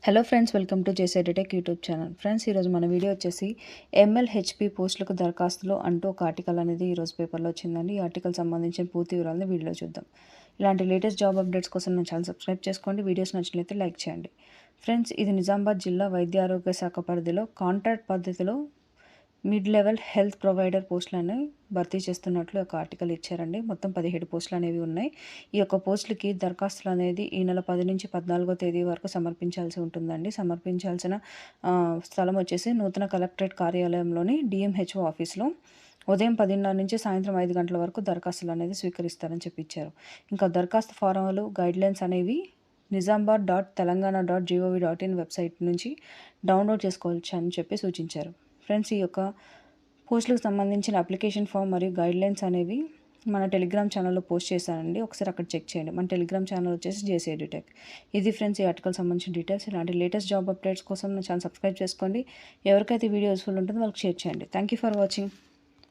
Hello friends, welcome to JC edutech YouTube channel. Friends, ఈరోజు మన video వచ్చేసి MLHP పోస్టులకు దరఖాస్తులు అంటూ ఒక ఆర్టికల్ అనేది ఈరోజు పేపర్లో వచ్చిందండి. ఈ ఆర్టికల్ సంబంధించిన పూర్తి వివరాలను వీడియోలో చూద్దాం. ఇలాంటి లేటెస్ట్ జాబ్ అప్డేట్స్ కోసం నా ఛానల్ సబ్స్క్రైబ్ చేసుకోండి. వీడియోస్ నచ్చినట్లయితే లైక్ చేయండి. ఫ్రెండ్స్, ఇది నిజామాబాద్ జిల్లా వైద్య ఆరోగ్య శాఖ పరిధిలో కాంట్రాక్ట్ పద్ధతిలో మిడ్ లెవెల్ హెల్త్ ప్రొవైడర్ పోస్టులను భర్తీ చేస్తున్నట్లు ఒక ఆర్టికల్ ఇచ్చారండి. మొత్తం 17 పోస్టులు అనేవి ఉన్నాయి. ఈ యొక్క పోస్టులకి దరఖాస్తులు అనేది ఈ నెల 10 నుంచి 14వ తేదీ వరకు సమర్పించాల్సి ఉంటుందండి. సమర్పించాల్సిన స్థలం వచ్చేసి నూతన కలెక్టరేట్ కార్యాలయంలోని డిఎంహెచ్ఓ ఆఫీస్లో ఉదయం 10:30 నుంచి సాయంత్రం 5 గంటల వరకు దరఖాస్తులు అనేది స్వీకరిస్తారని చెప్పి ఇచ్చారు. ఇంకా దరఖాస్తు ఫారాలు గైడ్లైన్స్ అనేవి nizamabad.telangana.gov.in వెబ్సైట్ నుంచి డౌన్లోడ్ చేసుకోవచ్చు అని చెప్పి సూచించారు. ఫ్రెండ్స్, ఈ యొక్క పోస్టులకు సంబంధించిన అప్లికేషన్ ఫామ్ మరియు గైడ్లైన్స్ అనేవి మన టెలిగ్రామ్ ఛానల్లో పోస్ట్ చేశానండి. ఒకసారి అక్కడ చెక్ చేయండి. మన టెలిగ్రామ్ ఛానల్ వచ్చేసి జేసీ ఎడ్యుటెక్. ఇది ఫ్రెండ్స్, ఈ ఆర్టికల్ సంబంధించిన డీటెయిల్స్. ఇలాంటి లేటెస్ట్ జాబ్ అప్డేట్స్ కోసం నా ఛానల్ సబ్స్క్రైబ్ చేసుకోండి. ఎవరికైతే వీడియో యూస్ఫుల్ ఉంటుందో వాళ్ళకి షేర్ చేయండి. Thank you for watching.